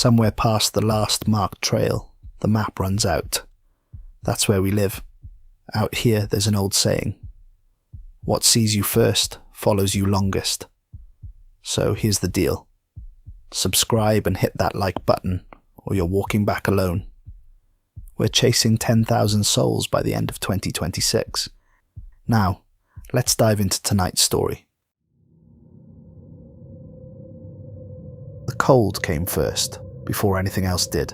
Somewhere past the last marked trail, the map runs out. That's where we live. Out here, there's an old saying. What sees you first follows you longest. So here's the deal. Subscribe and hit that like button, or you're walking back alone. We're chasing 10,000 souls by the end of 2026. Now, let's dive into tonight's story. The cold came first, before anything else did.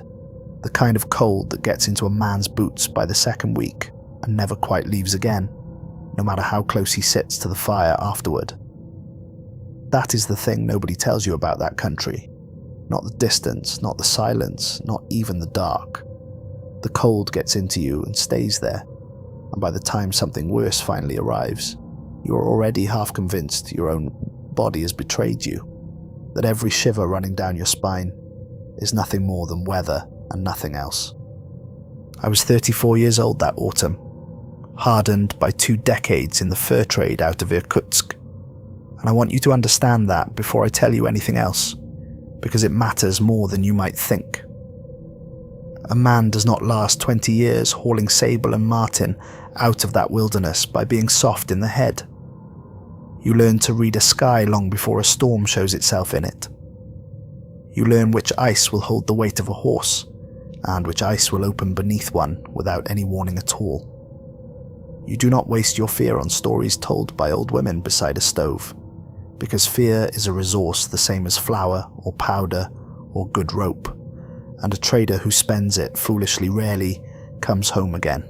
The kind of cold that gets into a man's boots by the second week and never quite leaves again, no matter how close he sits to the fire afterward. That is the thing nobody tells you about that country. Not the distance, not the silence, not even the dark. The cold gets into you and stays there, and by the time something worse finally arrives, you are already half convinced your own body has betrayed you, that every shiver running down your spine is nothing more than weather and nothing else. I was 34 years old that autumn, hardened by 2 decades in the fur trade out of Irkutsk, and I want you to understand that before I tell you anything else, because it matters more than you might think. A man does not last 20 years hauling sable and marten out of that wilderness by being soft in the head. You learn to read a sky long before a storm shows itself in it. You learn which ice will hold the weight of a horse, and which ice will open beneath one without any warning at all. You do not waste your fear on stories told by old women beside a stove, because fear is a resource the same as flour or powder or good rope, and a trader who spends it foolishly rarely comes home again.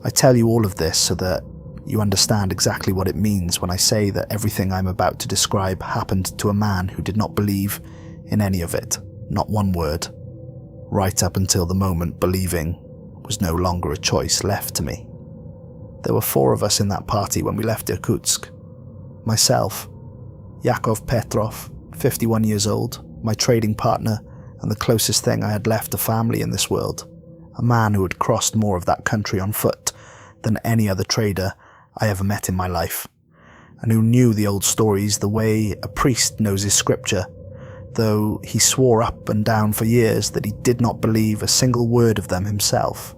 I tell you all of this so that you understand exactly what it means when I say that everything I'm about to describe happened to a man who did not believe in any of it, not one word, right up until the moment believing was no longer a choice left to me. There were 4 of us in that party when we left Irkutsk. Myself, Yakov Petrov, 51 years old, my trading partner, and the closest thing I had left to family in this world, a man who had crossed more of that country on foot than any other trader I ever met in my life, and who knew the old stories the way a priest knows his scripture, though he swore up and down for years that he did not believe a single word of them himself.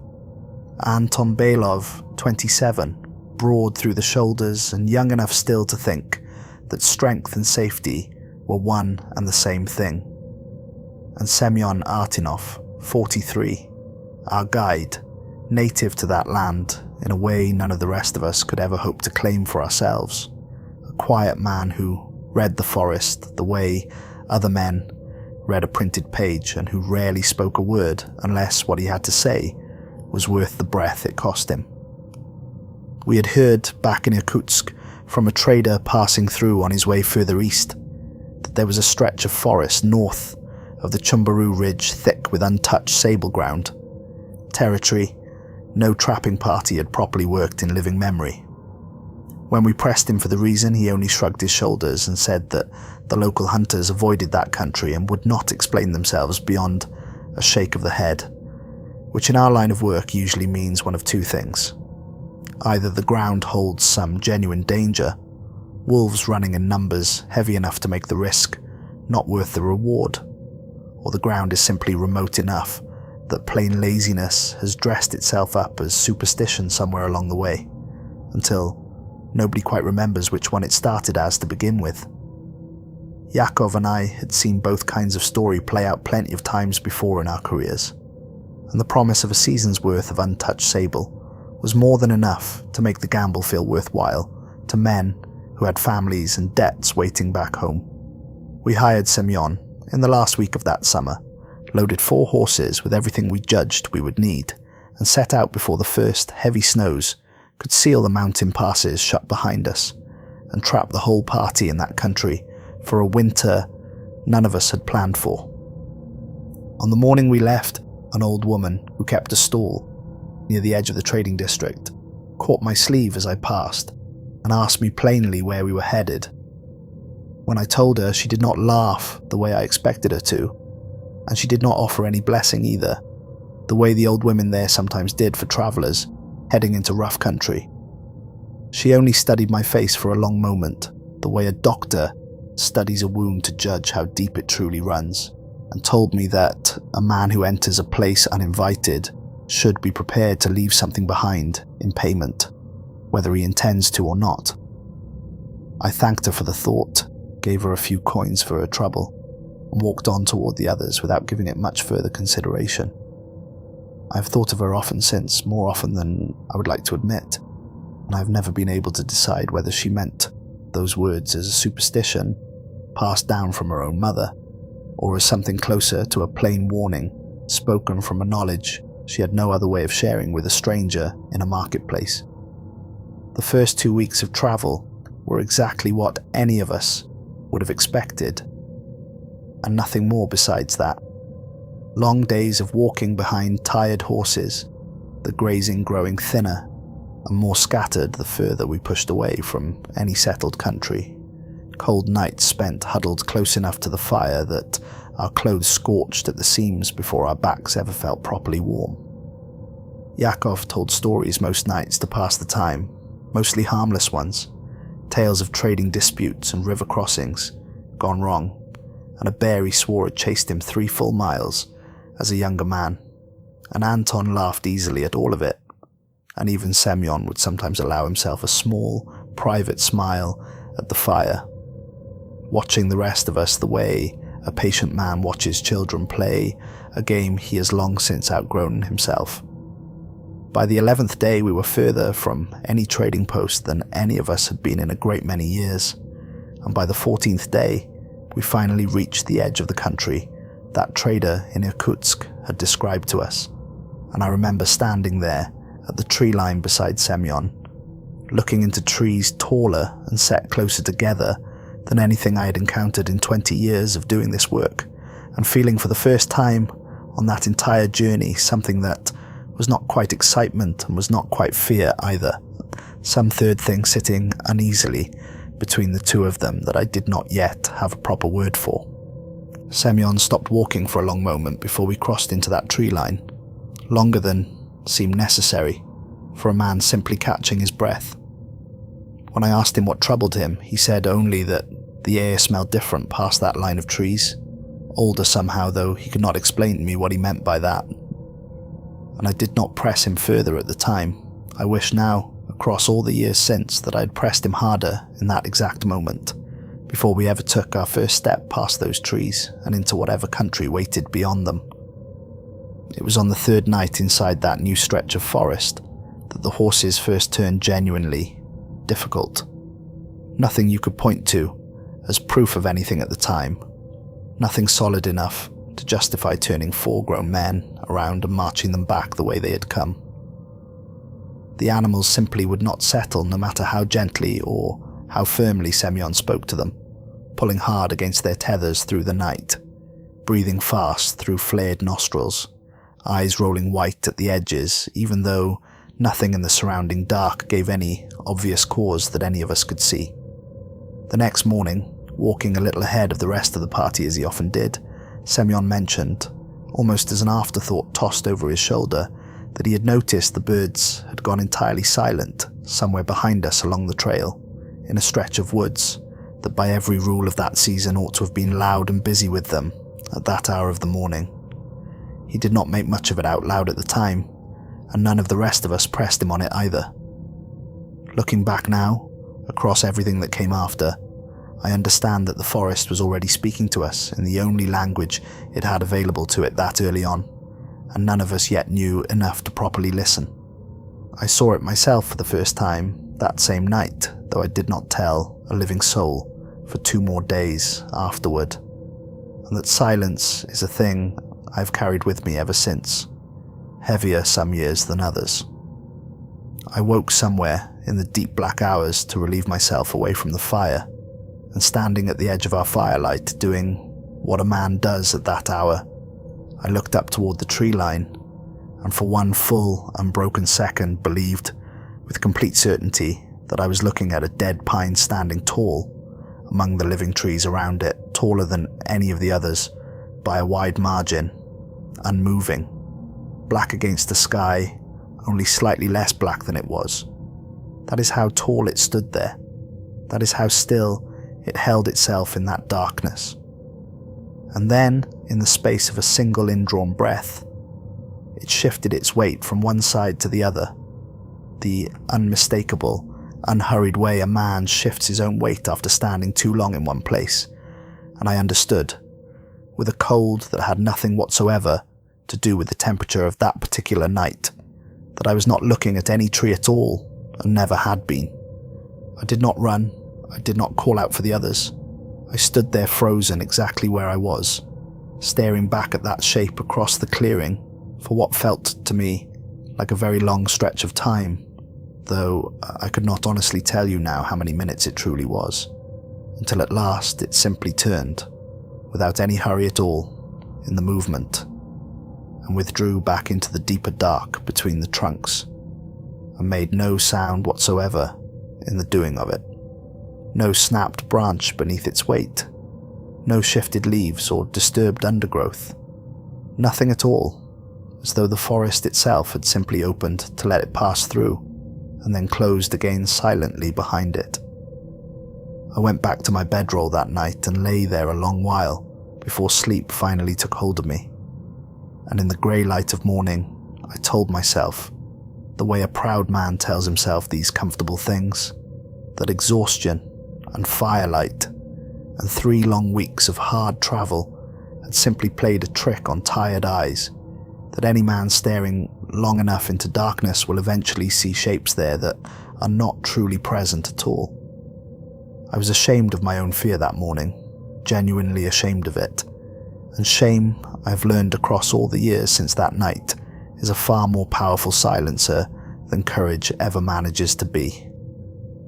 Anton Belov, 27, broad through the shoulders and young enough still to think that strength and safety were one and the same thing. And Semyon Artinov, 43, our guide, native to that land in a way none of the rest of us could ever hope to claim for ourselves. A quiet man who read the forest the way other men read a printed page, and who rarely spoke a word unless what he had to say was worth the breath it cost him. We had heard back in Irkutsk from a trader passing through on his way further east that there was a stretch of forest north of the Chumbaru Ridge thick with untouched sable ground, territory no trapping party had properly worked in living memory. When we pressed him for the reason, he only shrugged his shoulders and said that the local hunters avoided that country and would not explain themselves beyond a shake of the head, which in our line of work usually means one of 2 things. Either the ground holds some genuine danger, wolves running in numbers heavy enough to make the risk not worth the reward, or the ground is simply remote enough that plain laziness has dressed itself up as superstition somewhere along the way, until nobody quite remembers which one it started as to begin with. Yakov and I had seen both kinds of story play out plenty of times before in our careers, and the promise of a season's worth of untouched sable was more than enough to make the gamble feel worthwhile to men who had families and debts waiting back home. We hired Semyon in the last week of that summer, loaded 4 horses with everything we judged we would need, and set out before the first heavy snows could seal the mountain passes shut behind us, and trap the whole party in that country for a winter none of us had planned for. On the morning we left, an old woman who kept a stall near the edge of the trading district caught my sleeve as I passed and asked me plainly where we were headed. When I told her, she did not laugh the way I expected her to, and she did not offer any blessing either, the way the old women there sometimes did for travellers heading into rough country. She only studied my face for a long moment, the way a doctor studies a wound to judge how deep it truly runs, and told me that a man who enters a place uninvited should be prepared to leave something behind in payment, whether he intends to or not. I thanked her for the thought, gave her a few coins for her trouble, and walked on toward the others without giving it much further consideration. I have thought of her often since, more often than I would like to admit, and I have never been able to decide whether she meant those words as a superstition passed down from her own mother, or as something closer to a plain warning spoken from a knowledge she had no other way of sharing with a stranger in a marketplace. The first 2 weeks of travel were exactly what any of us would have expected, and nothing more besides that. Long days of walking behind tired horses, the grazing growing thinner and more scattered the further we pushed away from any settled country. Cold nights spent huddled close enough to the fire that our clothes scorched at the seams before our backs ever felt properly warm. Yakov told stories most nights to pass the time, mostly harmless ones, tales of trading disputes and river crossings gone wrong, and a bear he swore had chased him 3 full miles as a younger man, and Anton laughed easily at all of it, and even Semyon would sometimes allow himself a small, private smile at the fire, watching the rest of us the way a patient man watches children play a game he has long since outgrown himself. By the 11th day we were further from any trading post than any of us had been in a great many years, and by the 14th day we finally reached the edge of the country that trader in Irkutsk had described to us, and I remember standing there at the tree line beside Semyon, looking into trees taller and set closer together than anything I had encountered in 20 years of doing this work, and feeling for the first time on that entire journey something that was not quite excitement and was not quite fear either, some third thing sitting uneasily between the two of them that I did not yet have a proper word for. Semyon stopped walking for a long moment before we crossed into that tree line, longer than seemed necessary for a man simply catching his breath. When I asked him what troubled him, he said only that the air smelled different past that line of trees, older somehow, though he could not explain to me what he meant by that. And I did not press him further at the time. I wish now, across all the years since, that I had pressed him harder in that exact moment, before we ever took our first step past those trees and into whatever country waited beyond them. It was on the 3rd night inside that new stretch of forest that the horses first turned genuinely difficult. Nothing you could point to as proof of anything at the time. Nothing solid enough to justify turning 4 grown men around and marching them back the way they had come. The animals simply would not settle no matter how gently or how firmly Semyon spoke to them, pulling hard against their tethers through the night, breathing fast through flared nostrils, eyes rolling white at the edges, even though nothing in the surrounding dark gave any obvious cause that any of us could see. The next morning, walking a little ahead of the rest of the party as he often did, Semyon mentioned, almost as an afterthought tossed over his shoulder, that he had noticed the birds had gone entirely silent somewhere behind us along the trail, in a stretch of woods that by every rule of that season ought to have been loud and busy with them at that hour of the morning. He did not make much of it out loud at the time, and none of the rest of us pressed him on it either. Looking back now, across everything that came after, I understand that the forest was already speaking to us in the only language it had available to it that early on, and none of us yet knew enough to properly listen. I saw it myself for the first time that same night, though I did not tell a living soul for 2 more days afterward, and that silence is a thing I've carried with me ever since, heavier some years than others. I woke somewhere in the deep black hours to relieve myself away from the fire, and standing at the edge of our firelight doing what a man does at that hour, I looked up toward the tree line, and for one full, unbroken second believed with complete certainty that I was looking at a dead pine standing tall among the living trees around it, taller than any of the others by a wide margin, unmoving, black against the sky, only slightly less black than it was. That is how tall it stood there. That is how still it held itself in that darkness. And then, in the space of a single indrawn breath, it shifted its weight from one side to the other, the unmistakable, unhurried way a man shifts his own weight after standing too long in one place, and I understood, with a cold that had nothing whatsoever to do with the temperature of that particular night, that I was not looking at any tree at all, and never had been. I did not run, I did not call out for the others. I stood there frozen exactly where I was, staring back at that shape across the clearing for what felt to me like a very long stretch of time, though I could not honestly tell you now how many minutes it truly was, until at last it simply turned, without any hurry at all, in the movement, and withdrew back into the deeper dark between the trunks, and made no sound whatsoever in the doing of it. No snapped branch beneath its weight, no shifted leaves or disturbed undergrowth, nothing at all, as though the forest itself had simply opened to let it pass through, and then closed again silently behind it. I went back to my bedroll that night and lay there a long while before sleep finally took hold of me, and in the grey light of morning I told myself, the way a proud man tells himself these comfortable things, that exhaustion and firelight and 3 long weeks of hard travel had simply played a trick on tired eyes, that any man staring long enough into darkness will eventually see shapes there that are not truly present at all. I was ashamed of my own fear that morning, genuinely ashamed of it, and shame, I've learned across all the years since that night, is a far more powerful silencer than courage ever manages to be.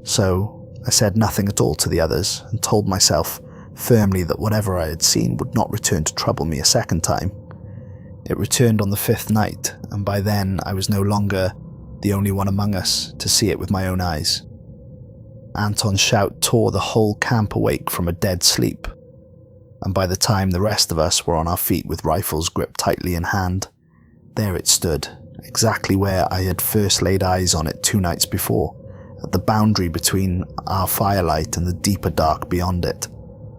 So I said nothing at all to the others, and told myself firmly that whatever I had seen would not return to trouble me a second time. It returned on the 5th night, and by then I was no longer the only one among us to see it with my own eyes. Anton's shout tore the whole camp awake from a dead sleep, and by the time the rest of us were on our feet with rifles gripped tightly in hand, there it stood, exactly where I had first laid eyes on it 2 nights before, at the boundary between our firelight and the deeper dark beyond it,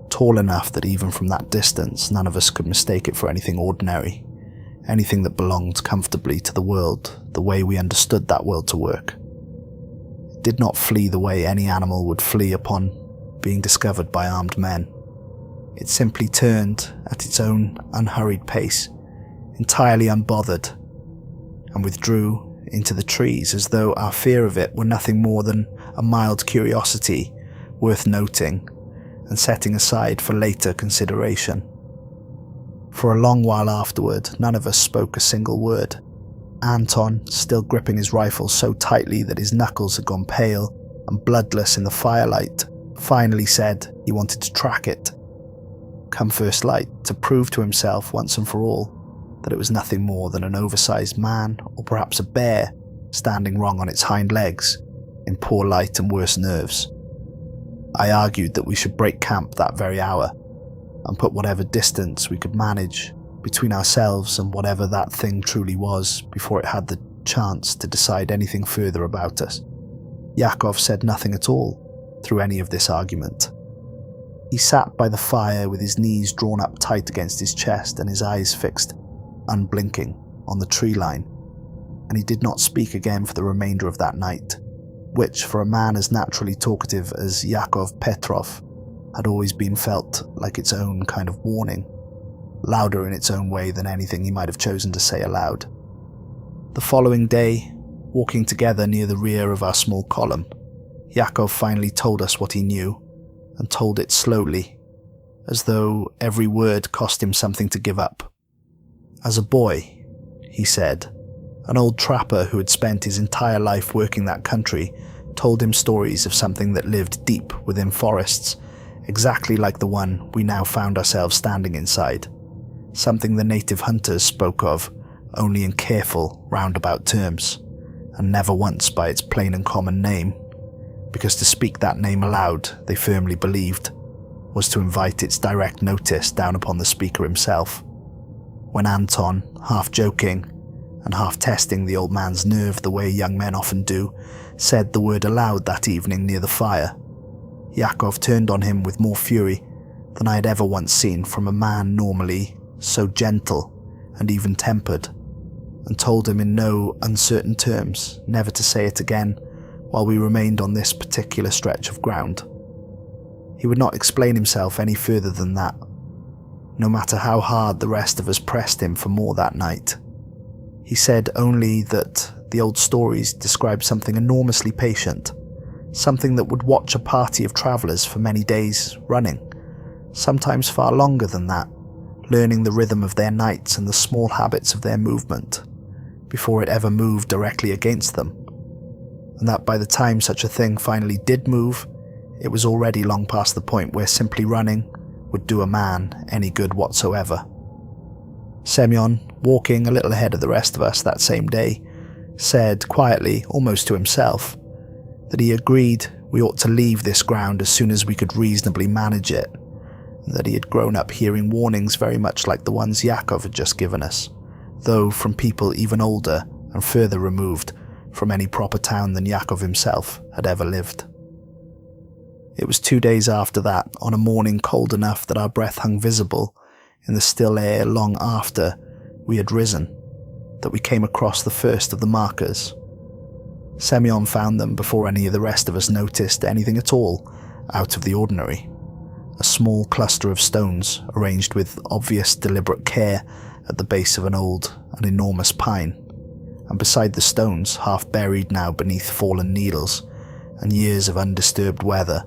tall enough that even from that distance none of us could mistake it for anything ordinary, anything that belonged comfortably to the world, the way we understood that world to work. It did not flee the way any animal would flee upon being discovered by armed men. It simply turned at its own unhurried pace, entirely unbothered, and withdrew into the trees as though our fear of it were nothing more than a mild curiosity worth noting and setting aside for later consideration. For a long while afterward, none of us spoke a single word. Anton, still gripping his rifle so tightly that his knuckles had gone pale and bloodless in the firelight, finally said he wanted to track it, come first light, to prove to himself once and for all that it was nothing more than an oversized man, or perhaps a bear, standing wrong on its hind legs, in poor light and worse nerves. I argued that we should break camp that very hour, and put whatever distance we could manage between ourselves and whatever that thing truly was before it had the chance to decide anything further about us. Yakov said nothing at all through any of this argument. He sat by the fire with his knees drawn up tight against his chest and his eyes fixed, unblinking, on the tree line, and he did not speak again for the remainder of that night, which, for a man as naturally talkative as Yakov Petrov, had always been felt like its own kind of warning, louder in its own way than anything he might have chosen to say aloud. The following day, walking together near the rear of our small column, Yakov finally told us what he knew, and told it slowly, as though every word cost him something to give up. As a boy, he said, an old trapper who had spent his entire life working that country told him stories of something that lived deep within forests, exactly like the one we now found ourselves standing inside, something the native hunters spoke of only in careful, roundabout terms, and never once by its plain and common name, because to speak that name aloud, they firmly believed, was to invite its direct notice down upon the speaker himself. When Anton, half joking and half testing the old man's nerve the way young men often do, said the word aloud that evening near the fire, Yakov turned on him with more fury than I had ever once seen from a man normally so gentle and even-tempered, and told him in no uncertain terms never to say it again while we remained on this particular stretch of ground. He would not explain himself any further than that, no matter how hard the rest of us pressed him for more that night. He said only that the old stories described something enormously patient, something that would watch a party of travellers for many days running, sometimes far longer than that, learning the rhythm of their nights and the small habits of their movement, before it ever moved directly against them, and that by the time such a thing finally did move, it was already long past the point where simply running would do a man any good whatsoever. Semyon, walking a little ahead of the rest of us that same day, said quietly, almost to himself, that he agreed we ought to leave this ground as soon as we could reasonably manage it, and that he had grown up hearing warnings very much like the ones Yakov had just given us, though from people even older and further removed from any proper town than Yakov himself had ever lived. It was 2 days after that, on a morning cold enough that our breath hung visible in the still air long after we had risen, that we came across the first of the markers. Semyon found them before any of the rest of us noticed anything at all out of the ordinary. A small cluster of stones arranged with obvious deliberate care at the base of an old and enormous pine, and beside the stones, half buried now beneath fallen needles and years of undisturbed weather,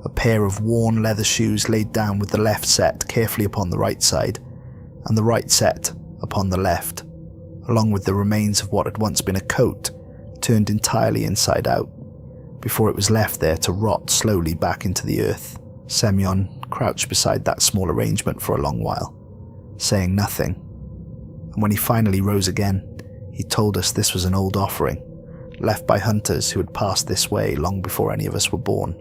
a pair of worn leather shoes laid down with the left set carefully upon the right side, and the right set upon the left, along with the remains of what had once been a coat turned entirely inside out, before it was left there to rot slowly back into the earth. Semyon crouched beside that small arrangement for a long while, saying nothing, and when he finally rose again, he told us this was an old offering, left by hunters who had passed this way long before any of us were born,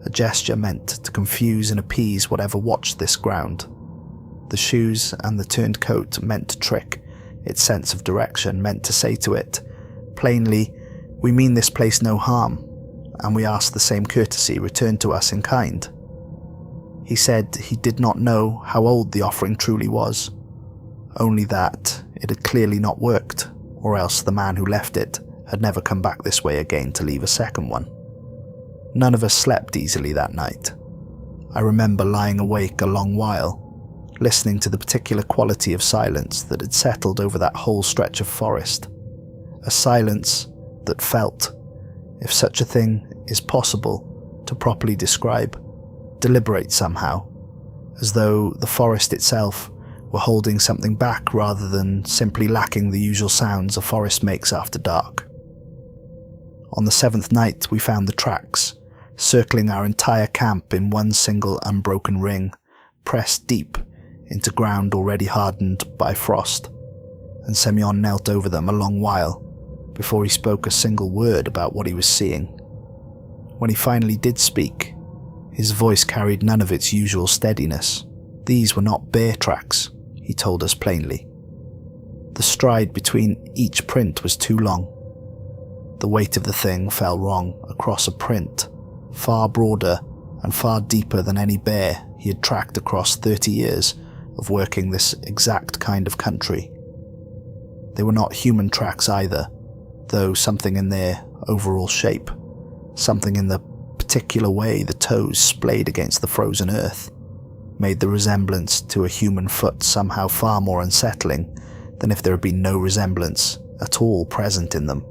a gesture meant to confuse and appease whatever watched this ground. The shoes and the turned coat meant to trick its sense of direction, meant to say to it, plainly, we mean this place no harm, and we ask the same courtesy returned to us in kind. He said he did not know how old the offering truly was, only that it had clearly not worked, or else the man who left it had never come back this way again to leave a second one. None of us slept easily that night. I remember lying awake a long while, listening to the particular quality of silence that had settled over that whole stretch of forest, a silence that felt, if such a thing is possible to properly describe, deliberate somehow, as though the forest itself were holding something back rather than simply lacking the usual sounds a forest makes after dark. On the 7th night we found the tracks, circling our entire camp in one single unbroken ring, pressed deep into ground already hardened by frost, and Semyon knelt over them a long while before he spoke a single word about what he was seeing. When he finally did speak, his voice carried none of its usual steadiness. These were not bear tracks, he told us plainly. The stride between each print was too long. The weight of the thing fell wrong across a print far broader and far deeper than any bear he had tracked across 30 years of working this exact kind of country. They were not human tracks either, though something in their overall shape, something in the particular way the toes splayed against the frozen earth, made the resemblance to a human foot somehow far more unsettling than if there had been no resemblance at all present in them.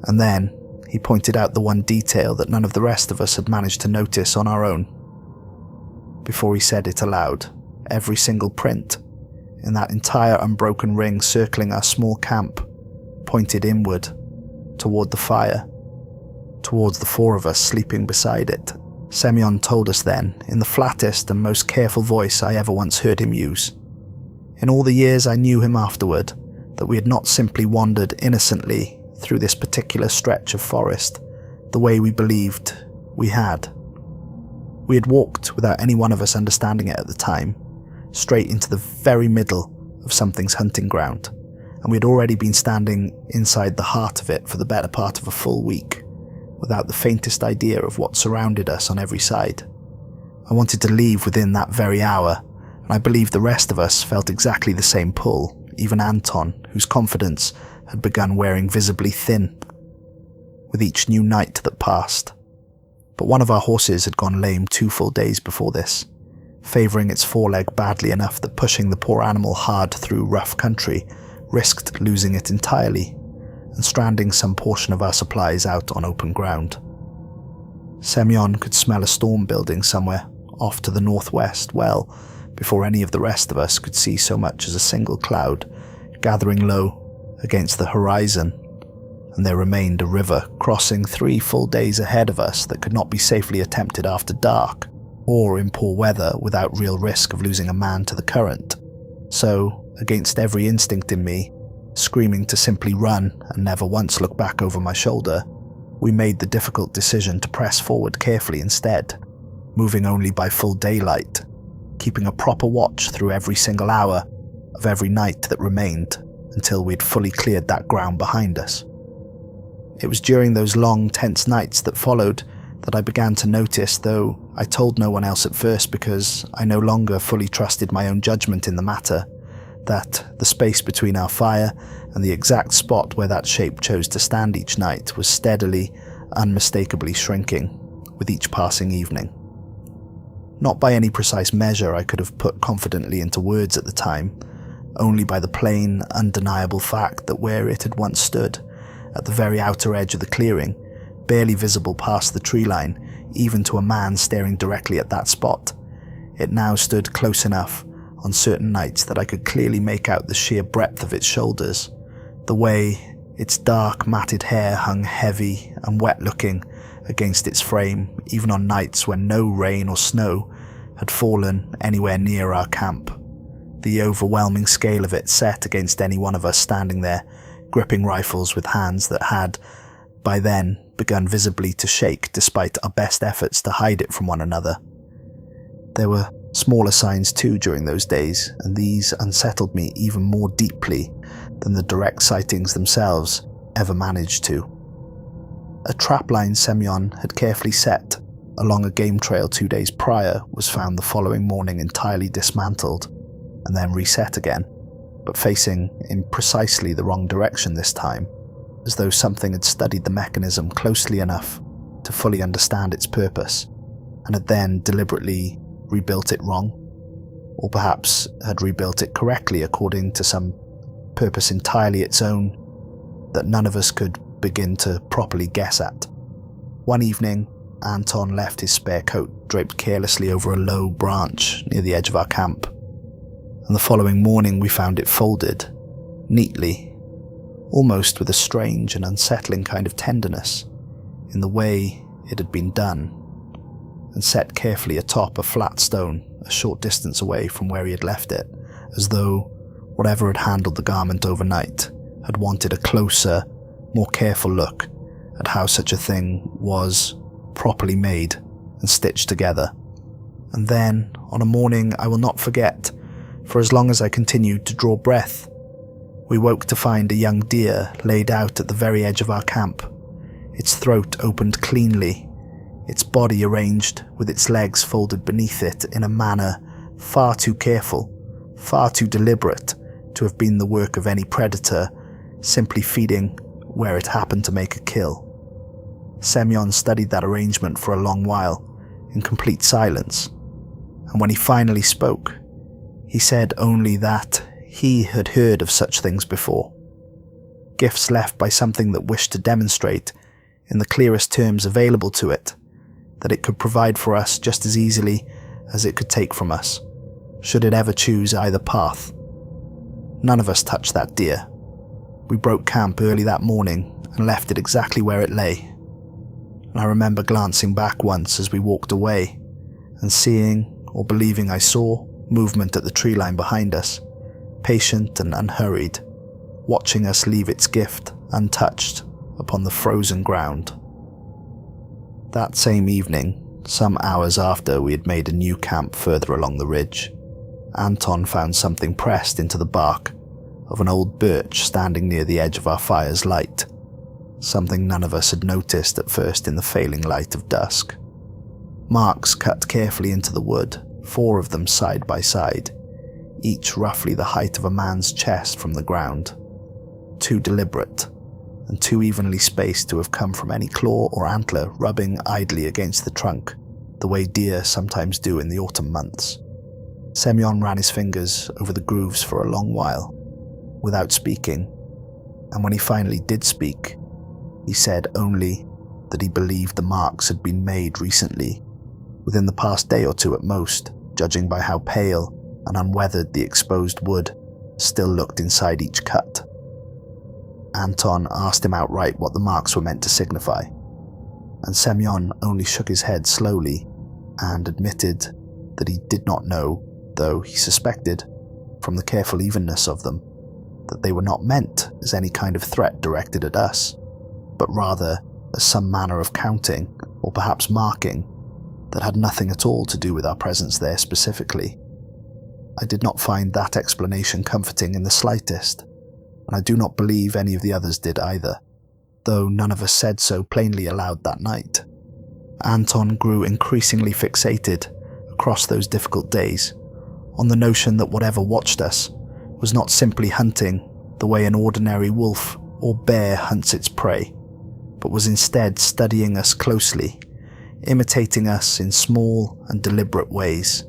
And then he pointed out the one detail that none of the rest of us had managed to notice on our own. Before he said it aloud, every single print in that entire unbroken ring circling our small camp pointed inward, toward the fire, towards the 4 of us sleeping beside it. Semyon told us then, in the flattest and most careful voice I ever once heard him use, in all the years I knew him afterward, that we had not simply wandered innocently through this particular stretch of forest the way we believed we had. We had walked, without any one of us understanding it at the time, straight into the very middle of something's hunting ground, and we had already been standing inside the heart of it for the better part of a full week, without the faintest idea of what surrounded us on every side, I wanted to leave within that very hour, and I believe the rest of us felt exactly the same pull, even Anton, whose confidence had begun wearing visibly thin with each new night that passed. But one of our horses had gone lame 2 full days before this, favouring its foreleg badly enough that pushing the poor animal hard through rough country risked losing it entirely and stranding some portion of our supplies out on open ground. Semyon could smell a storm building somewhere off to the northwest well before any of the rest of us could see so much as a single cloud gathering low against the horizon, and there remained a river crossing 3 full days ahead of us that could not be safely attempted after dark, or in poor weather without real risk of losing a man to the current. So, against every instinct in me, screaming to simply run and never once look back over my shoulder, we made the difficult decision to press forward carefully instead, moving only by full daylight, keeping a proper watch through every single hour of every night that remained until we'd fully cleared that ground behind us. It was during those long, tense nights that followed that I began to notice, though I told no one else at first because I no longer fully trusted my own judgment in the matter, that the space between our fire and the exact spot where that shape chose to stand each night was steadily, unmistakably shrinking with each passing evening. Not by any precise measure I could have put confidently into words at the time, only by the plain, undeniable fact that where it had once stood, at the very outer edge of the clearing, barely visible past the tree line, even to a man staring directly at that spot, it now stood close enough on certain nights that I could clearly make out the sheer breadth of its shoulders, the way its dark matted hair hung heavy and wet-looking against its frame, even on nights when no rain or snow had fallen anywhere near our camp. The overwhelming scale of it set against any one of us standing there, gripping rifles with hands that had, by then, begun visibly to shake despite our best efforts to hide it from one another. There were smaller signs too during those days, and these unsettled me even more deeply than the direct sightings themselves ever managed to. A trapline Semyon had carefully set along a game trail 2 days prior was found the following morning entirely dismantled, and then reset again, but facing in precisely the wrong direction this time, as though something had studied the mechanism closely enough to fully understand its purpose, and had then deliberately rebuilt it wrong, or perhaps had rebuilt it correctly according to some purpose entirely its own that none of us could begin to properly guess at. One evening, Anton left his spare coat draped carelessly over a low branch near the edge of our camp, and the following morning we found it folded, neatly, almost with a strange and unsettling kind of tenderness in the way it had been done, and set carefully atop a flat stone a short distance away from where he had left it, as though whatever had handled the garment overnight had wanted a closer, more careful look at how such a thing was properly made and stitched together. And then, on a morning I will not forget, for as long as I continued to draw breath, we woke to find a young deer laid out at the very edge of our camp, its throat opened cleanly, its body arranged with its legs folded beneath it in a manner far too careful, far too deliberate to have been the work of any predator simply feeding where it happened to make a kill. Semyon studied that arrangement for a long while, in complete silence, and when he finally spoke, he said only that he had heard of such things before. Gifts left by something that wished to demonstrate, in the clearest terms available to it, that it could provide for us just as easily as it could take from us, should it ever choose either path. None of us touched that deer. We broke camp early that morning and left it exactly where it lay. And I remember glancing back once as we walked away and seeing, or believing I saw, movement at the tree line behind us, patient and unhurried, watching us leave its gift untouched upon the frozen ground. That same evening, some hours after we had made a new camp further along the ridge, Anton found something pressed into the bark of an old birch standing near the edge of our fire's light, something none of us had noticed at first in the failing light of dusk. Marks cut carefully into the wood, 4 of them side by side, each roughly the height of a man's chest from the ground. Too deliberate, and too evenly spaced to have come from any claw or antler rubbing idly against the trunk, the way deer sometimes do in the autumn months. Semyon ran his fingers over the grooves for a long while, without speaking, and when he finally did speak, he said only that he believed the marks had been made recently, within the past day or 2 at most, judging by how pale and unweathered the exposed wood still looked inside each cut. Anton asked him outright what the marks were meant to signify, and Semyon only shook his head slowly and admitted that he did not know, though he suspected, from the careful evenness of them, that they were not meant as any kind of threat directed at us, but rather as some manner of counting, or perhaps marking, that had nothing at all to do with our presence there specifically. I did not find that explanation comforting in the slightest, and I do not believe any of the others did either, though none of us said so plainly aloud that night. Anton grew increasingly fixated, across those difficult days, on the notion that whatever watched us was not simply hunting the way an ordinary wolf or bear hunts its prey, but was instead studying us closely, imitating us in small and deliberate ways,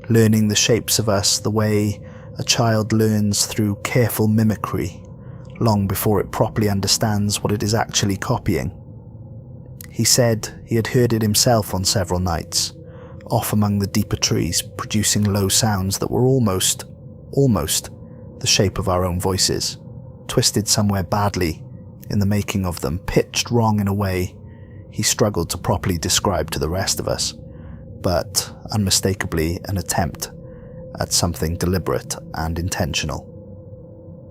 learning the shapes of us the way a child learns through careful mimicry, long before it properly understands what it is actually copying. He said he had heard it himself on several nights, off among the deeper trees, producing low sounds that were almost the shape of our own voices, twisted somewhere badly in the making of them, pitched wrong in a way he struggled to properly describe to the rest of us, but unmistakably an attempt at something deliberate and intentional,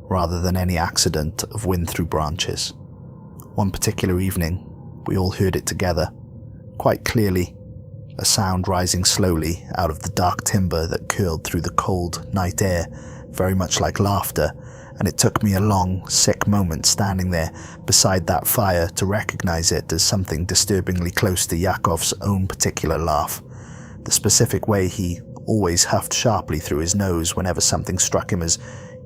rather than any accident of wind through branches. One particular evening, we all heard it together, quite clearly, a sound rising slowly out of the dark timber that curled through the cold night air, very much like laughter, and it took me a long, sick moment standing there beside that fire to recognize it as something disturbingly close to Yakov's own particular laugh, the specific way he always huffed sharply through his nose whenever something struck him as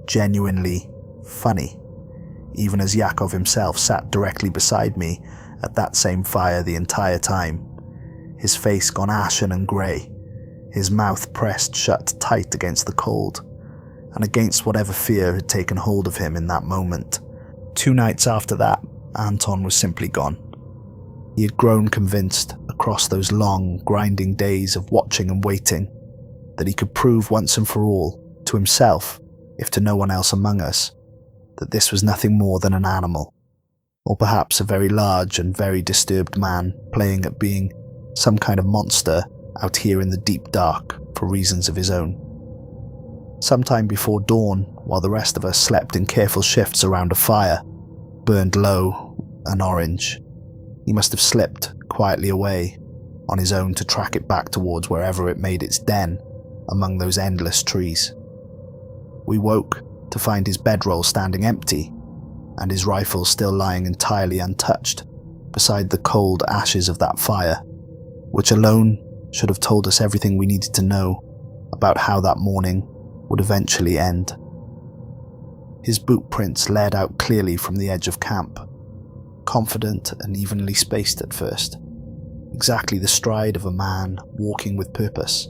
genuinely funny, even as Yakov himself sat directly beside me at that same fire the entire time, his face gone ashen and grey, his mouth pressed shut tight against the cold, and against whatever fear had taken hold of him in that moment. 2 nights after that, Anton was simply gone. He had grown convinced, across those long, grinding days of watching and waiting, that he could prove once and for all, to himself, if to no one else among us, that this was nothing more than an animal, or perhaps a very large and very disturbed man playing at being some kind of monster out here in the deep dark for reasons of his own. Sometime before dawn, while the rest of us slept in careful shifts around a fire, burned low and orange, he must have slipped quietly away on his own to track it back towards wherever it made its den among those endless trees. We woke to find his bedroll standing empty and his rifle still lying entirely untouched beside the cold ashes of that fire, which alone should have told us everything we needed to know about how that morning would eventually end. His boot prints led out clearly from the edge of camp, confident and evenly spaced at first, exactly the stride of a man walking with purpose,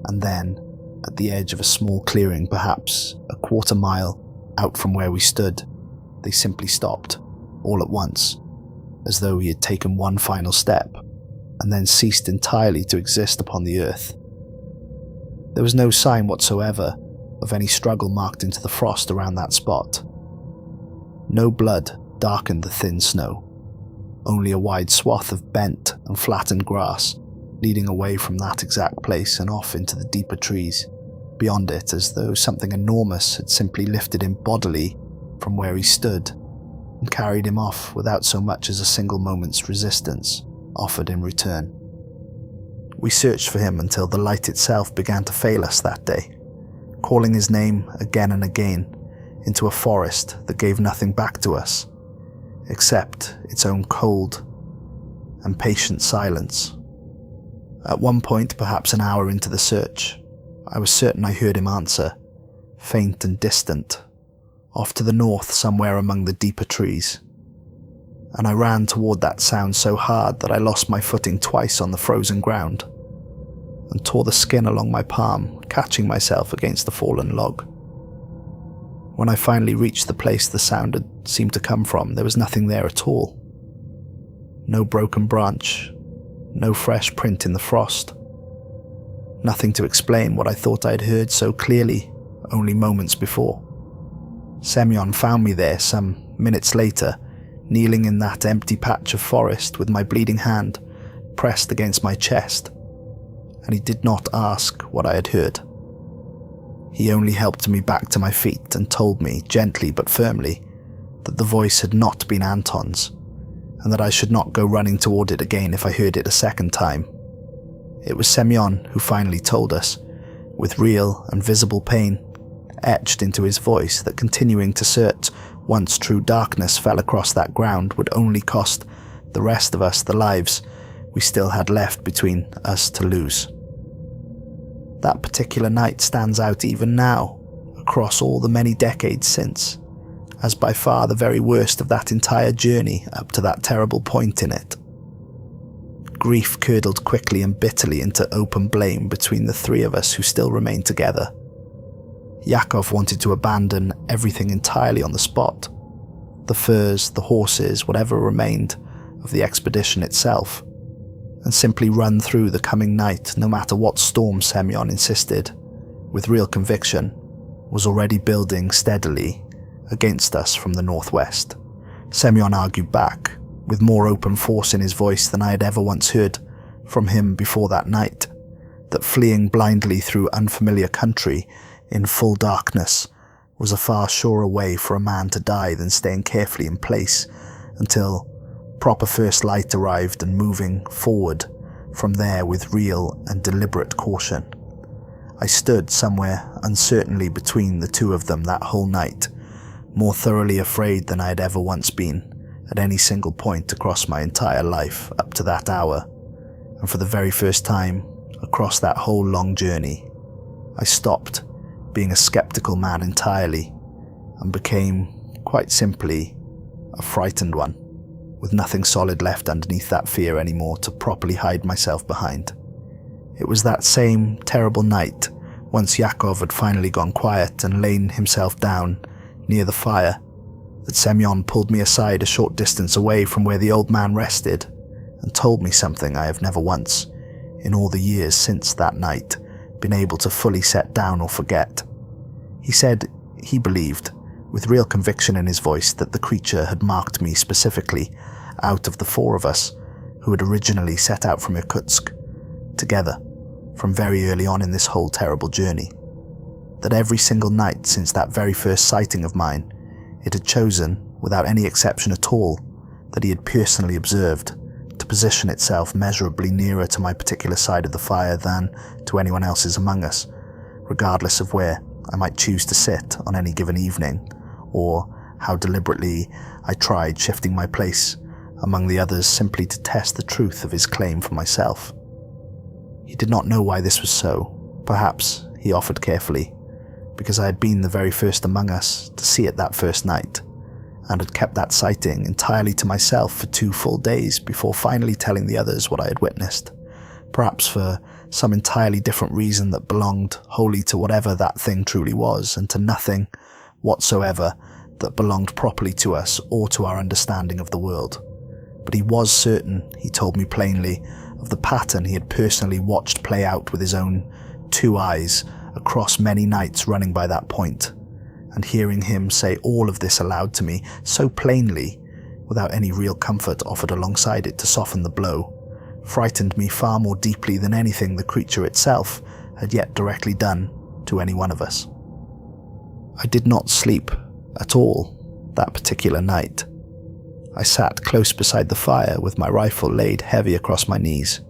and then, at the edge of a small clearing perhaps a 1/4 mile out from where we stood, they simply stopped, all at once, as though he had taken one final step, and then ceased entirely to exist upon the earth. There was no sign whatsoever of any struggle marked into the frost around that spot. No blood darkened the thin snow, only a wide swath of bent and flattened grass leading away from that exact place and off into the deeper trees, beyond it, as though something enormous had simply lifted him bodily from where he stood and carried him off without so much as a single moment's resistance offered in return. We searched for him until the light itself began to fail us that day, calling his name again and again into a forest that gave nothing back to us, except its own cold and patient silence. At one point, perhaps an hour into the search, I was certain I heard him answer, faint and distant, off to the north somewhere among the deeper trees. And I ran toward that sound so hard that I lost my footing twice on the frozen ground, and tore the skin along my palm, catching myself against the fallen log. When I finally reached the place the sound had seemed to come from, there was nothing there at all. No broken branch, no fresh print in the frost. Nothing to explain what I thought I'd heard so clearly only moments before. Semyon found me there some minutes later, kneeling in that empty patch of forest with my bleeding hand pressed against my chest, and he did not ask what I had heard. He only helped me back to my feet and told me, gently but firmly, that the voice had not been Anton's, and that I should not go running toward it again if I heard it a second time. It was Semyon who finally told us, with real and visible pain etched into his voice, that continuing to search once true darkness fell across that ground would only cost the rest of us the lives we still had left between us to lose. That particular night stands out even now, across all the many decades since, as by far the very worst of that entire journey up to that terrible point in it. Grief curdled quickly and bitterly into open blame between the three of us who still remained together. Yakov wanted to abandon everything entirely on the spot. The furs, the horses, whatever remained of the expedition itself, and simply run through the coming night no matter what storm Semyon insisted, with real conviction, was already building steadily against us from the northwest. Semyon argued back, with more open force in his voice than I had ever once heard from him before that night, that fleeing blindly through unfamiliar country in full darkness was a far surer way for a man to die than staying carefully in place until proper first light arrived and moving forward from there with real and deliberate caution. I stood somewhere uncertainly between the two of them that whole night, more thoroughly afraid than I had ever once been at any single point across my entire life up to that hour, and for the very first time across that whole long journey, I stopped being a skeptical man entirely and became, quite simply, a frightened one, with nothing solid left underneath that fear anymore to properly hide myself behind. It was that same terrible night, once Yakov had finally gone quiet and lain himself down near the fire, that Semyon pulled me aside a short distance away from where the old man rested and told me something I have never once, in all the years since that night, been able to fully set down or forget. He said he believed, with real conviction in his voice, that the creature had marked me specifically out of the four of us who had originally set out from Irkutsk together from very early on in this whole terrible journey. That every single night since that very first sighting of mine, it had chosen, without any exception at all, that he had personally observed, to position itself measurably nearer to my particular side of the fire than to anyone else's among us, regardless of where I might choose to sit on any given evening, or how deliberately I tried shifting my place among the others simply to test the truth of his claim for myself. He did not know why this was so. Perhaps, he offered carefully, because I had been the very first among us to see it that first night, and had kept that sighting entirely to myself for 2 full days before finally telling the others what I had witnessed, perhaps for some entirely different reason that belonged wholly to whatever that thing truly was, and to nothing whatsoever that belonged properly to us or to our understanding of the world. But he was certain, he told me plainly, of the pattern he had personally watched play out with his own 2 eyes across many nights running by that point, and hearing him say all of this aloud to me so plainly, without any real comfort offered alongside it to soften the blow, frightened me far more deeply than anything the creature itself had yet directly done to any one of us. I did not sleep at all that particular night. I sat close beside the fire with my rifle laid heavy across my knees,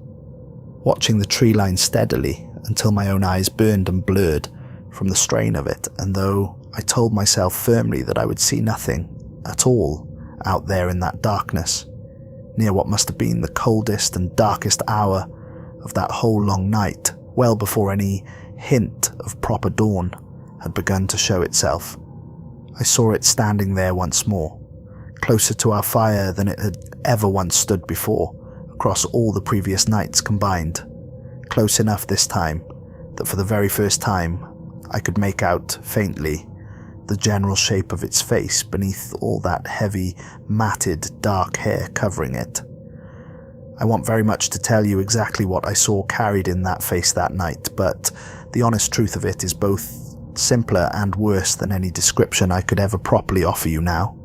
watching the tree line steadily until my own eyes burned and blurred from the strain of it, and though I told myself firmly that I would see nothing at all out there in that darkness, near what must have been the coldest and darkest hour of that whole long night, well before any hint of proper dawn had begun to show itself. I saw it standing there once more, closer to our fire than it had ever once stood before, across all the previous nights combined. Close enough this time that for the very first time I could make out, faintly, the general shape of its face beneath all that heavy, matted, dark hair covering it. I want very much to tell you exactly what I saw carried in that face that night, but the honest truth of it is both simpler and worse than any description I could ever properly offer you now.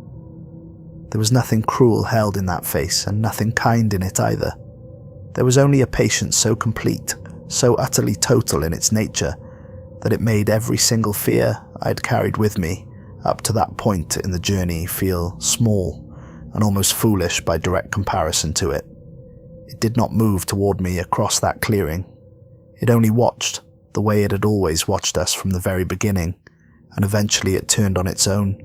There was nothing cruel held in that face, and nothing kind in it either. There was only a patience so complete, so utterly total in its nature, that it made every single fear I'd carried with me up to that point in the journey feel small and almost foolish by direct comparison to it. It did not move toward me across that clearing. It only watched, the way it had always watched us from the very beginning, and eventually it turned on its own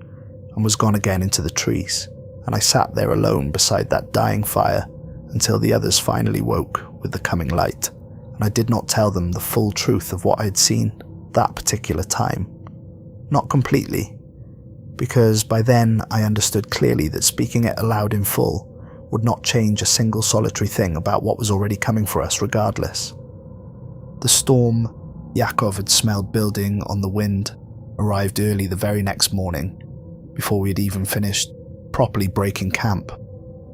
and was gone again into the trees, and I sat there alone beside that dying fire until the others finally woke with the coming light, and I did not tell them the full truth of what I had seen that particular time. Not completely, because by then I understood clearly that speaking it aloud in full would not change a single solitary thing about what was already coming for us regardless. The storm Yakov had smelled building on the wind arrived early the very next morning, before we had even finished properly breaking camp,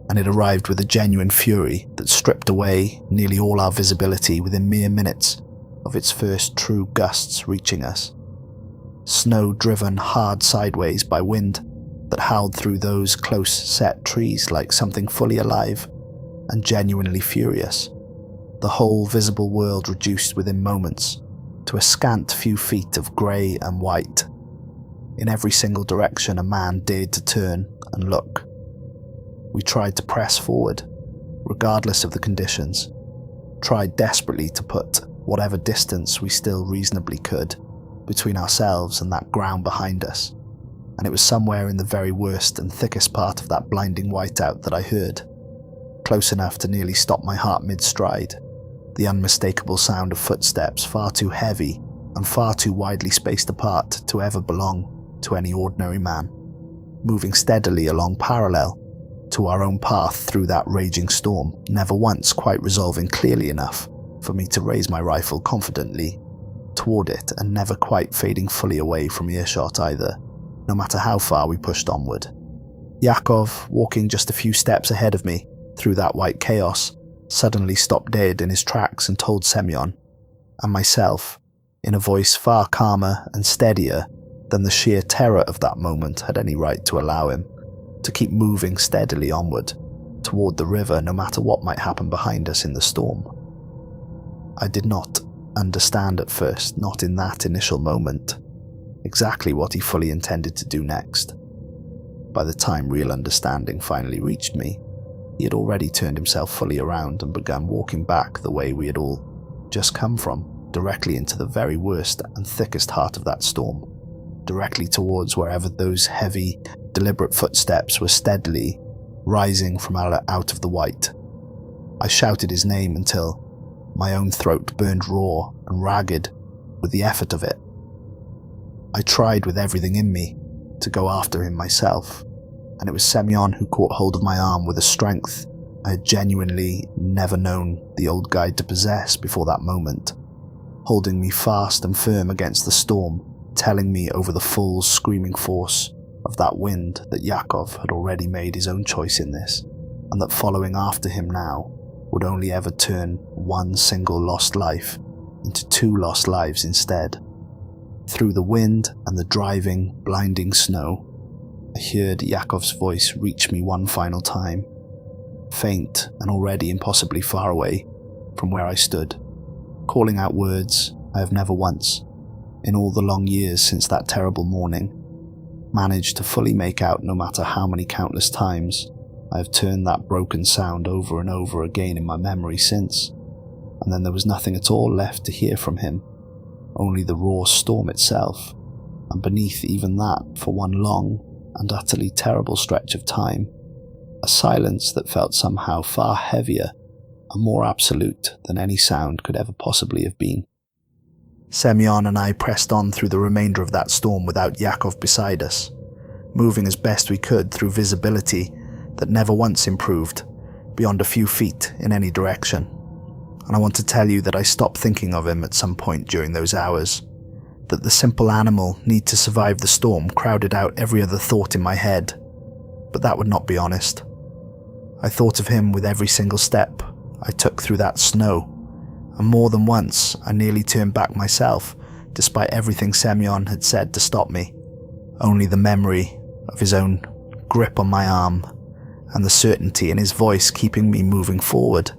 and it arrived with a genuine fury that stripped away nearly all our visibility within mere minutes of its first true gusts reaching us. Snow driven hard sideways by wind that howled through those close-set trees like something fully alive and genuinely furious. The whole visible world reduced within moments to a scant few feet of grey and white. In every single direction a man dared to turn and look. We tried to press forward, regardless of the conditions, tried desperately to put whatever distance we still reasonably could between ourselves and that ground behind us, and it was somewhere in the very worst and thickest part of that blinding whiteout that I heard, close enough to nearly stop my heart mid-stride, the unmistakable sound of footsteps far too heavy and far too widely spaced apart to ever belong to any ordinary man, moving steadily along parallel to our own path through that raging storm, never once quite resolving clearly enough for me to raise my rifle confidently toward it, and never quite fading fully away from earshot either, no matter how far we pushed onward. Yakov, walking just a few steps ahead of me through that white chaos, suddenly stopped dead in his tracks and told Semyon, and myself, in a voice far calmer and steadier than the sheer terror of that moment had any right to allow him, to keep moving steadily onward, toward the river no matter what might happen behind us in the storm. I did not understand at first, not in that initial moment, exactly what he fully intended to do next. By the time real understanding finally reached me, he had already turned himself fully around and begun walking back the way we had all just come from, directly into the very worst and thickest heart of that storm, directly towards wherever those heavy, deliberate footsteps were steadily rising from out of the white. I shouted his name until my own throat burned raw and ragged with the effort of it. I tried with everything in me to go after him myself, and it was Semyon who caught hold of my arm with a strength I had genuinely never known the old guide to possess before that moment, holding me fast and firm against the storm, telling me over the full screaming force of that wind that Yakov had already made his own choice in this, and that following after him now would only ever turn one single lost life into two lost lives instead. Through the wind and the driving, blinding snow, I heard Yakov's voice reach me one final time, faint and already impossibly far away from where I stood, calling out words I have never once, in all the long years since that terrible morning, managed to fully make out, no matter how many countless times I have turned that broken sound over and over again in my memory since, and then there was nothing at all left to hear from him, only the raw storm itself, and beneath even that, for one long and utterly terrible stretch of time, a silence that felt somehow far heavier and more absolute than any sound could ever possibly have been. Semyon and I pressed on through the remainder of that storm without Yakov beside us, moving as best we could through visibility that never once improved beyond a few feet in any direction. And I want to tell you that I stopped thinking of him at some point during those hours, that the simple animal need to survive the storm crowded out every other thought in my head, but that would not be honest. I thought of him with every single step I took through that snow, and more than once I nearly turned back myself despite everything Semyon had said to stop me. Only the memory of his own grip on my arm and the certainty in his voice keeping me moving forward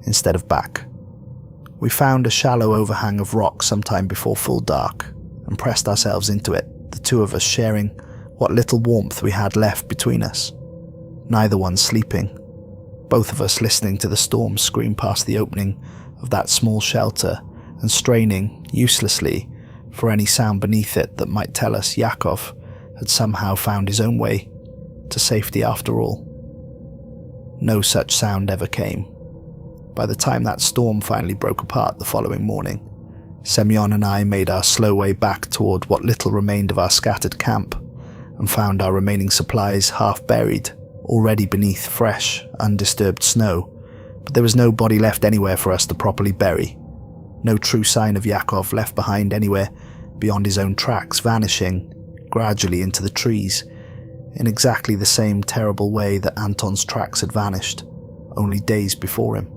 instead of back. We found a shallow overhang of rock sometime before full dark and pressed ourselves into it, the two of us sharing what little warmth we had left between us. Neither one sleeping, both of us listening to the storm scream past the opening of that small shelter and straining uselessly for any sound beneath it that might tell us Yakov had somehow found his own way to safety after all. No such sound ever came. By the time that storm finally broke apart the following morning, Semyon and I made our slow way back toward what little remained of our scattered camp and found our remaining supplies half buried, already beneath fresh, undisturbed snow, but there was no body left anywhere for us to properly bury. No true sign of Yakov left behind anywhere beyond his own tracks, vanishing gradually into the trees in exactly the same terrible way that Anton's tracks had vanished only days before him.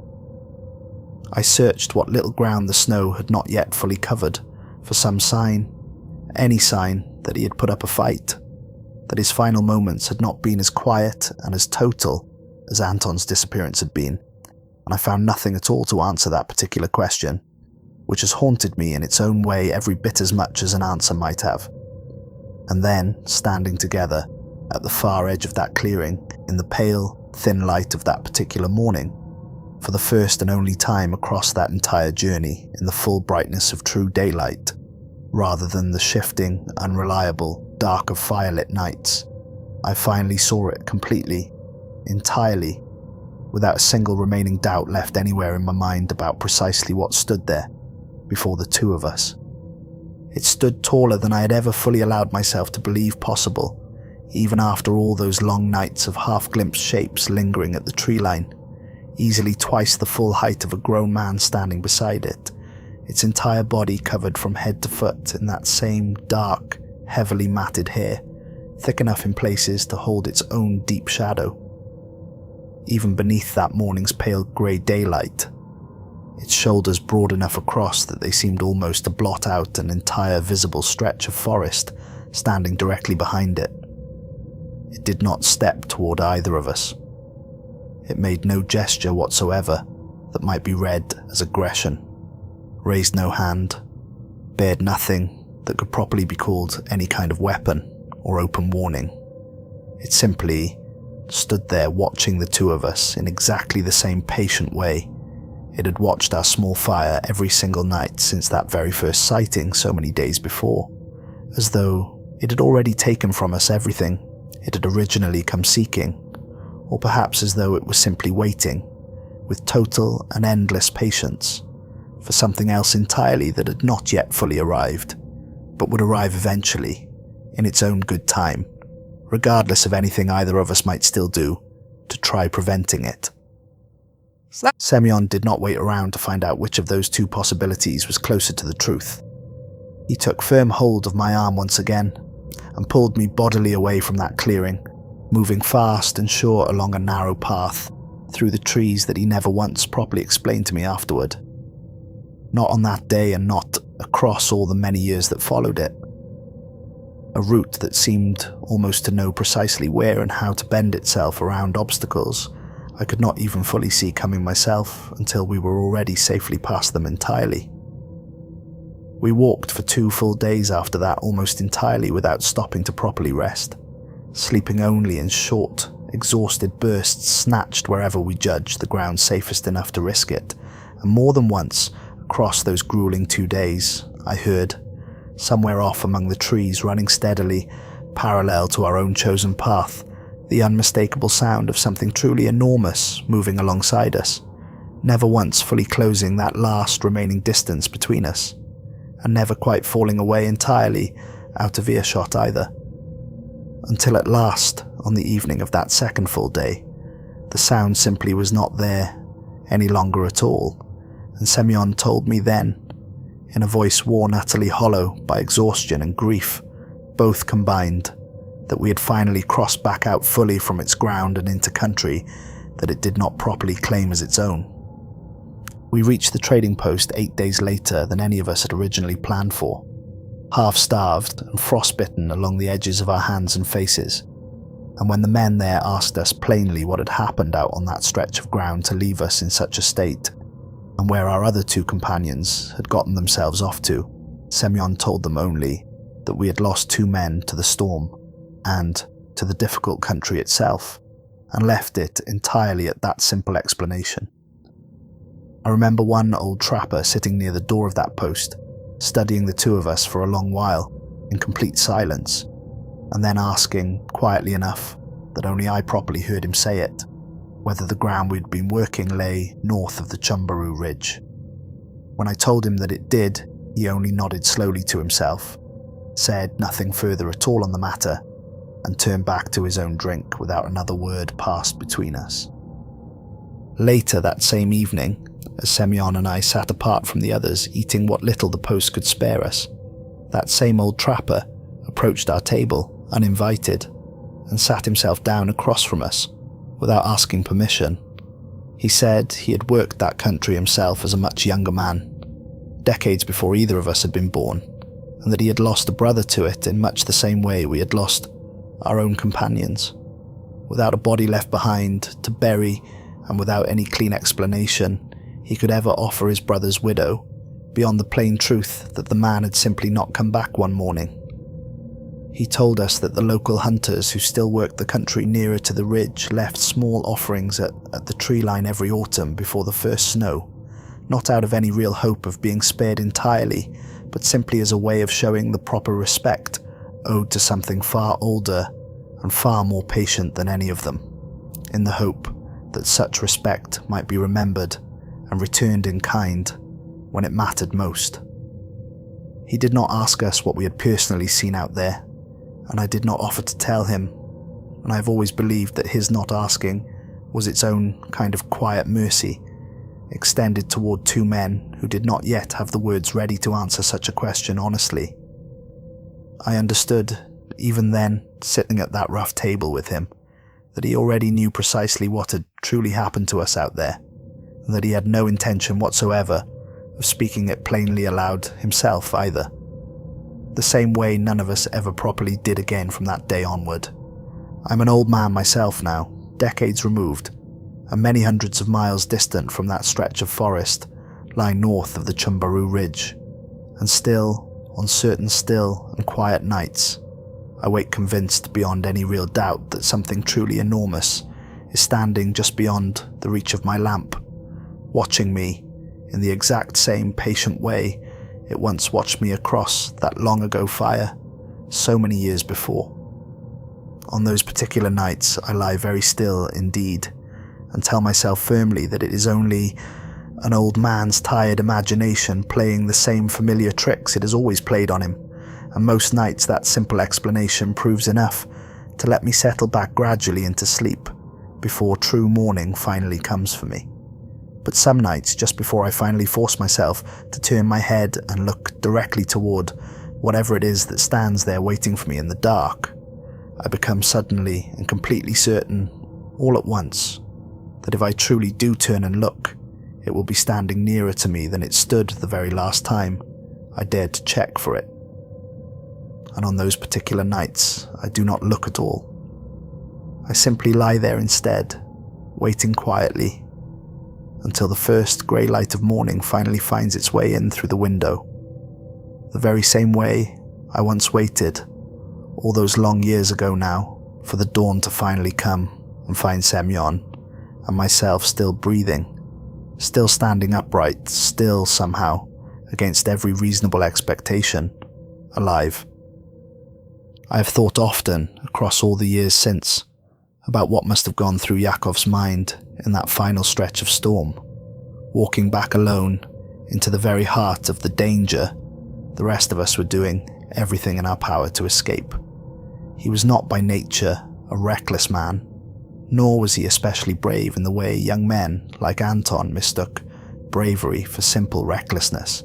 I searched what little ground the snow had not yet fully covered for some sign, any sign that he had put up a fight, that his final moments had not been as quiet and as total as Anton's disappearance had been, and I found nothing at all to answer that particular question, which has haunted me in its own way every bit as much as an answer might have. And then, standing together at the far edge of that clearing, in the pale, thin light of that particular morning, for the first and only time across that entire journey in the full brightness of true daylight, rather than the shifting, unreliable dark of firelit nights, I finally saw it completely, entirely, without a single remaining doubt left anywhere in my mind about precisely what stood there before the two of us. It stood taller than I had ever fully allowed myself to believe possible, even after all those long nights of half-glimpsed shapes lingering at the tree line, easily twice the full height of a grown man standing beside it, its entire body covered from head to foot in that same dark, heavily matted hair, thick enough in places to hold its own deep shadow. Even beneath that morning's pale grey daylight, its shoulders broad enough across that they seemed almost to blot out an entire visible stretch of forest standing directly behind it. It did not step toward either of us. It made no gesture whatsoever that might be read as aggression, raised no hand, bared nothing that could properly be called any kind of weapon or open warning. It simply stood there watching the two of us in exactly the same patient way it had watched our small fire every single night since that very first sighting so many days before, as though it had already taken from us everything it had originally come seeking, or perhaps as though it was simply waiting, with total and endless patience, for something else entirely that had not yet fully arrived, but would arrive eventually, in its own good time, regardless of anything either of us might still do to try preventing it. Semyon did not wait around to find out which of those two possibilities was closer to the truth. He took firm hold of my arm once again, and pulled me bodily away from that clearing, moving fast and sure along a narrow path, through the trees that he never once properly explained to me afterward. Not on that day and not across all the many years that followed it. A route that seemed almost to know precisely where and how to bend itself around obstacles I could not even fully see coming myself until we were already safely past them entirely. We walked for 2 full days after that almost entirely without stopping to properly rest, sleeping only in short, exhausted bursts snatched wherever we judged the ground safest enough to risk it, and more than once, across those grueling 2 days, I heard, somewhere off among the trees running steadily, parallel to our own chosen path, the unmistakable sound of something truly enormous moving alongside us, never once fully closing that last remaining distance between us, and never quite falling away entirely out of earshot either. Until at last, on the evening of that second full day, the sound simply was not there any longer at all, and Semyon told me then, in a voice worn utterly hollow by exhaustion and grief, both combined, that we had finally crossed back out fully from its ground and into country that it did not properly claim as its own. We reached the trading post 8 days later than any of us had originally planned for, half-starved and frostbitten along the edges of our hands and faces, and when the men there asked us plainly what had happened out on that stretch of ground to leave us in such a state, and where our other two companions had gotten themselves off to, Semyon told them only that we had lost 2 men to the storm and to the difficult country itself, and left it entirely at that simple explanation. I remember one old trapper sitting near the door of that post, studying the two of us for a long while, in complete silence, and then asking, quietly enough, that only I properly heard him say it, whether the ground we'd been working lay north of the Chumbaru Ridge. When I told him that it did, he only nodded slowly to himself, said nothing further at all on the matter, and turned back to his own drink without another word passed between us. Later that same evening, as Semyon and I sat apart from the others eating what little the post could spare us, that same old trapper approached our table, uninvited, and sat himself down across from us, without asking permission. He said he had worked that country himself as a much younger man, decades before either of us had been born, and that he had lost a brother to it in much the same way we had lost our own companions, without a body left behind to bury, and without any clean explanation he could ever offer his brother's widow, beyond the plain truth that the man had simply not come back one morning. He told us that the local hunters who still worked the country nearer to the ridge left small offerings at the tree line every autumn before the first snow, not out of any real hope of being spared entirely, but simply as a way of showing the proper respect owed to something far older and far more patient than any of them, in the hope that such respect might be remembered and returned in kind when it mattered most. He did not ask us what we had personally seen out there, and I did not offer to tell him, and I have always believed that his not asking was its own kind of quiet mercy, extended toward 2 men who did not yet have the words ready to answer such a question honestly. I understood, even then, sitting at that rough table with him, that he already knew precisely what had truly happened to us out there, and that he had no intention whatsoever of speaking it plainly aloud himself either. The same way none of us ever properly did again from that day onward. I'm an old man myself now, decades removed, and many hundreds of miles distant from that stretch of forest lying north of the Chumbaru Ridge, and still, on certain still and quiet nights, I wake convinced beyond any real doubt that something truly enormous is standing just beyond the reach of my lamp, watching me in the exact same patient way it once watched me across that long ago fire so many years before. On those particular nights I lie very still indeed, and tell myself firmly that it is only an old man's tired imagination playing the same familiar tricks it has always played on him, and most nights that simple explanation proves enough to let me settle back gradually into sleep before true morning finally comes for me. But some nights, just before I finally force myself to turn my head and look directly toward whatever it is that stands there waiting for me in the dark, I become suddenly and completely certain, all at once, that if I truly do turn and look, it will be standing nearer to me than it stood the very last time I dared to check for it. And on those particular nights, I do not look at all. I simply lie there instead, waiting quietly, until the first grey light of morning finally finds its way in through the window. The very same way I once waited, all those long years ago now, for the dawn to finally come and find Semyon and myself still breathing, still standing upright, still somehow, against every reasonable expectation, alive. I have thought often, across all the years since, about what must have gone through Yakov's mind in that final stretch of storm, walking back alone into the very heart of the danger the rest of us were doing everything in our power to escape. He was not by nature a reckless man, nor was he especially brave in the way young men like Anton mistook bravery for simple recklessness.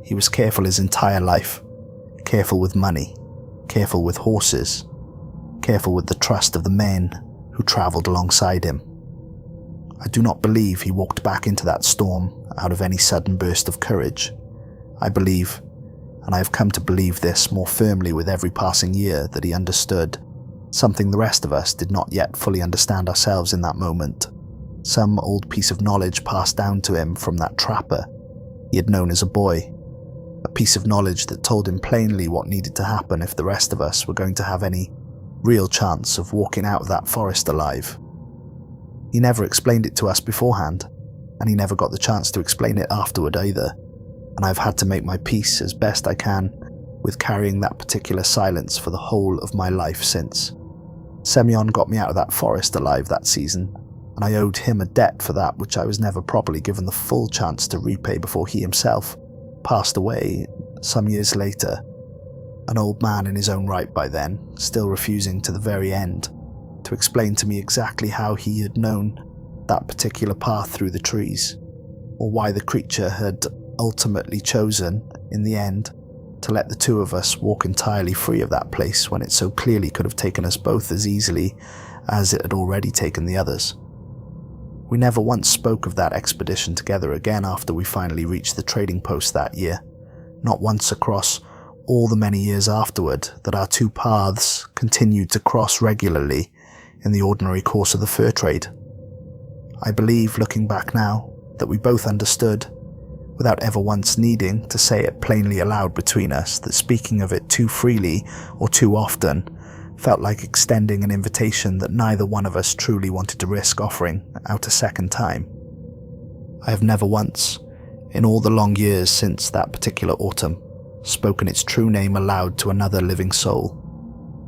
He was careful his entire life, careful with money, careful with horses, careful with the trust of the men who travelled alongside him. I do not believe he walked back into that storm out of any sudden burst of courage. I believe, and I have come to believe this more firmly with every passing year, that he understood something the rest of us did not yet fully understand ourselves in that moment. Some old piece of knowledge passed down to him from that trapper he had known as a boy. A piece of knowledge that told him plainly what needed to happen if the rest of us were going to have any real chance of walking out of that forest alive. He never explained it to us beforehand, and he never got the chance to explain it afterward either, and I've had to make my peace as best I can with carrying that particular silence for the whole of my life since. Semyon got me out of that forest alive that season, and I owed him a debt for that which I was never properly given the full chance to repay before he himself passed away some years later, an old man in his own right by then, still refusing to the very end to explain to me exactly how he had known that particular path through the trees, or why the creature had ultimately chosen, in the end, to let the two of us walk entirely free of that place when it so clearly could have taken us both as easily as it had already taken the others. We never once spoke of that expedition together again after we finally reached the trading post that year, not once across all the many years afterward that our two paths continued to cross regularly in the ordinary course of the fur trade. I believe, looking back now, that we both understood, without ever once needing to say it plainly aloud between us, that speaking of it too freely or too often felt like extending an invitation that neither one of us truly wanted to risk offering out a second time. I have never once, in all the long years since that particular autumn, spoken its true name aloud to another living soul.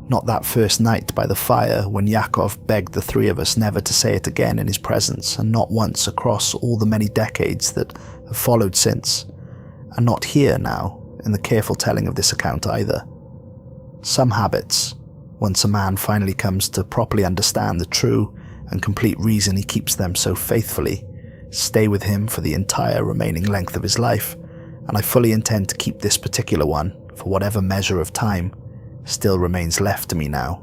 Not that first night by the fire when Yakov begged the three of us never to say it again in his presence, and not once across all the many decades that have followed since, and not here now in the careful telling of this account either. Some habits, once a man finally comes to properly understand the true and complete reason he keeps them so faithfully, stay with him for the entire remaining length of his life, and I fully intend to keep this particular one for whatever measure of time still remains left to me now.